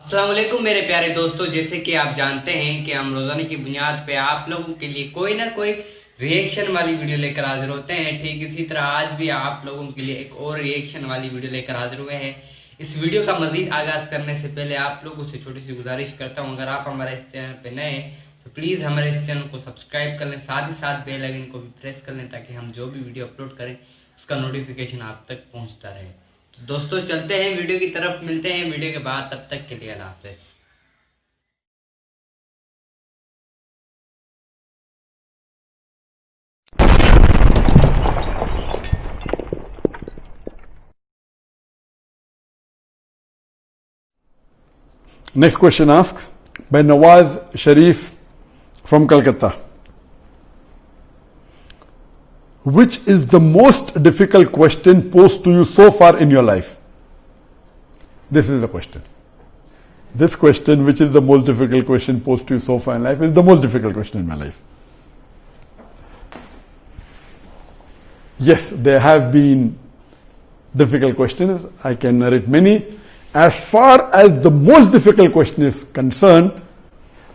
अस्सलाम वालेकुम मेरे प्यारे दोस्तों, जैसे कि आप जानते हैं कि हम रोजाना की बुनियाद पे आप लोगों के लिए कोई ना कोई रिएक्शन वाली वीडियो लेकर हाजिर होते हैं। ठीक इसी तरह आज भी आप लोगों के लिए एक और रिएक्शन वाली वीडियो लेकर हाजिर हुए हैं। इस वीडियो का मजीद आगाज करने से पहले आप लोगों से छोटी सी गुजारिश करता हूं, अगर आप हमारे इस चैनल पे नए हैं तो प्लीज हमारे इस चैनल को सब्सक्राइब कर लें, साथ ही साथ बेल आइकन को भी प्रेस कर लें ताकि हम जो भी वीडियो अपलोड करें उसका नोटिफिकेशन आप तक पहुंचता रहे। तो दोस्तों चलते हैं वीडियो की तरफ, मिलते हैं वीडियो के बाद, तब तक के लिए अल्लाह हाफिज़। Next question asks by Nawaz Sharif from Calcutta. Which is the most difficult question posed to you so far in your life? This is the question. This question, which is the most difficult question posed to you so far in life, is the most difficult question in my life. Yes, there have been difficult questions. I can narrate many. As far as the most difficult question is concerned,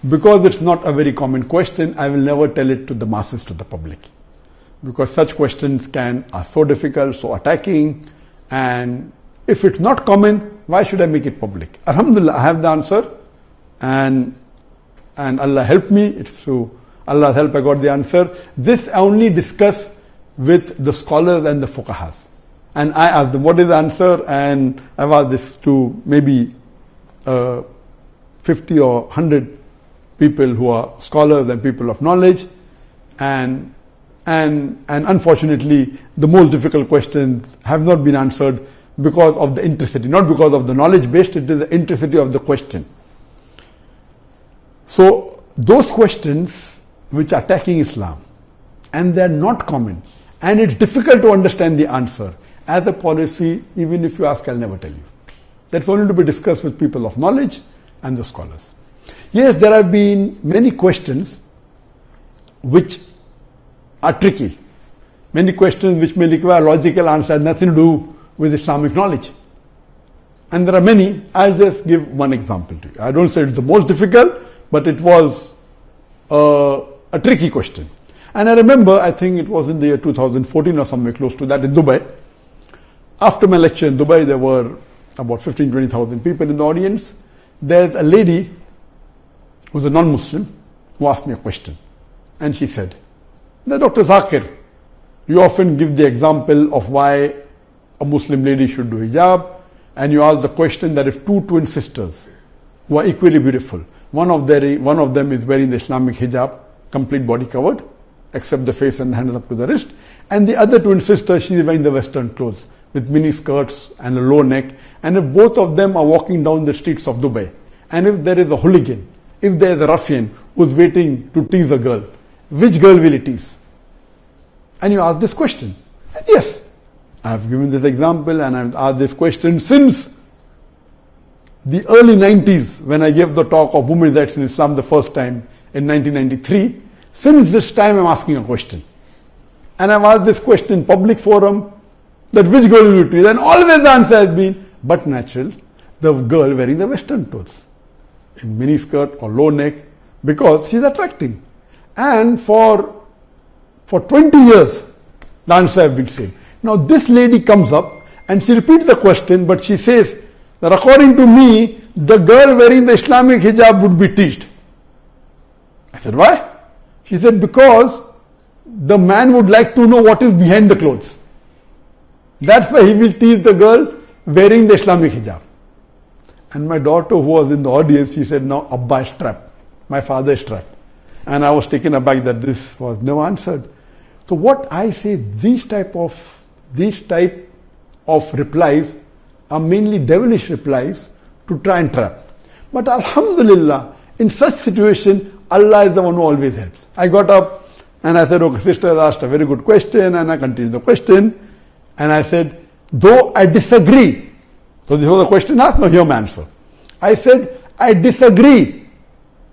because it's not a very common question, I will never tell it to the masses, to the public. Because such questions are so difficult, so attacking, and if it's not common, why should I make it public? Alhamdulillah, I have the answer, and Allah helped me. It's through Allah's help I got the answer. This I only discuss with the scholars and the fuqahas. And I asked them, what is the answer? And I've asked this to maybe 50 or 100 people who are scholars and people of knowledge. And unfortunately, the most difficult questions have not been answered because of the intricity, not because of the knowledge based, it is the intricity of the question. So, those questions which are attacking Islam, and they're not common, and it's difficult to understand the answer. As a policy, even if you ask, I'll never tell you. That's only to be discussed with people of knowledge and the scholars. Yes, there have been many questions which are tricky. Many questions which may require logical answer, nothing to do with Islamic knowledge. And there are many. I'll just give one example to you. I don't say it's the most difficult, but it was a tricky question. And I remember, I think it was in the year 2014 or somewhere close to that in Dubai. After my lecture in Dubai, there were about 15,000-20,000 people in the audience. There's a lady who's a non-Muslim who asked me a question. And she said, Dr. Zakir, you often give the example of why a Muslim lady should do hijab, and you ask the question that if two twin sisters who are equally beautiful, one of them is wearing the Islamic hijab, complete body covered, except the face and the hands up to the wrist, and the other twin sister, she is wearing the Western clothes with mini skirts and a low neck, and if both of them are walking down the streets of Dubai, and if there is a hooligan, if there is a ruffian who's waiting to tease a girl, which girl will he tease? And you ask this question. And yes, I have given this example and I've asked this question since the early 90s when I gave the talk of women's rights in Islam the first time in 1993. Since this time I'm asking a question. And I've asked this question in public forum, that which girl will you tease? And always the answer has been, but natural, the girl wearing the Western clothes, in mini skirt or low neck, because she's attracting. And for 20 years, the answer has been same. Now this lady comes up and she repeats the question, but she says that according to me, the girl wearing the Islamic hijab would be teased. I said, why? She said, because the man would like to know what is behind the clothes. That's why he will tease the girl wearing the Islamic hijab. And my daughter who was in the audience, she said, now Abba is trapped. My father is trapped. And I was taken aback that this was never answered. So what I say, these type of replies are mainly devilish replies to try and trap. But alhamdulillah, in such situation, Allah is the one who always helps. I got up and I said, okay, sister has asked a very good question, and I continued the question. And I said, though I disagree, so this was the question asked, now hear my answer. I said, I disagree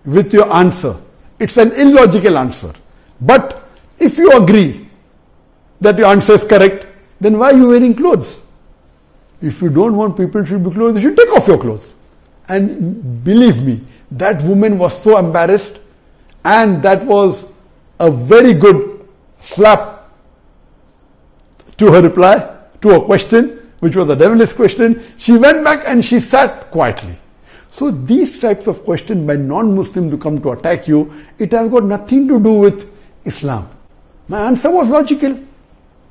with your answer. It's an illogical answer. But if you agree that your answer is correct, then why are you wearing clothes? If you don't want people to be clothes, you should take off your clothes. And believe me, that woman was so embarrassed, and that was a very good slap to her reply, to her question, which was a devilish question. She went back and she sat quietly. So these types of questions by non-Muslims who come to attack you, it has got nothing to do with Islam. My answer was logical.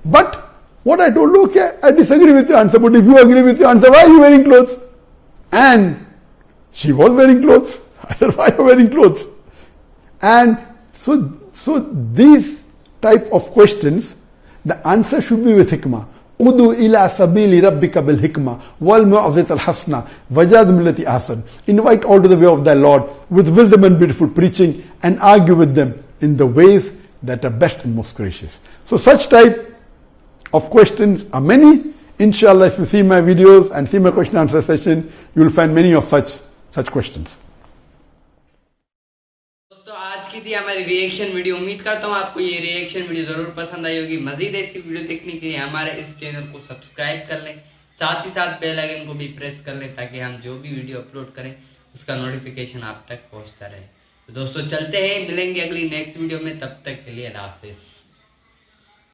But what I told, okay, I disagree with your answer, but if you agree with your answer, why are you wearing clothes? And she was wearing clothes. I said, why are you wearing clothes? And so these type of questions, the answer should be with hikmah. Udu ila sabili rabbika bil hikmah wal mu'azit al hasna wajadum lati ahsan. Invite all to the way of thy Lord with wisdom and beautiful preaching, and argue with them in the ways that are best and most gracious. So such type of questions are many. Inshallah, if you see my videos and see my question answer session, you will find many of such questions. दोस्तों आज की थी हमारी reaction video. उम्मीद करता हूँ आपको ये रिएक्शन वीडियो जरूर पसंद आई होगी। मजीद ऐसी वीडियो देखने के लिए हमारे इस चैनल को सब्सक्राइब कर लें, साथ ही साथ बेल आइकन को भी प्रेस कर लें, ताकि हम जो भी वीडियो अपलोड करें उसका नोटिफिकेशन आप तक पहुंचता रहे। तो दोस्तों चलते हैं, मिलेंगे अगली नेक्स्ट वीडियो में, तब तक के लिए अल्लाह हाफिज।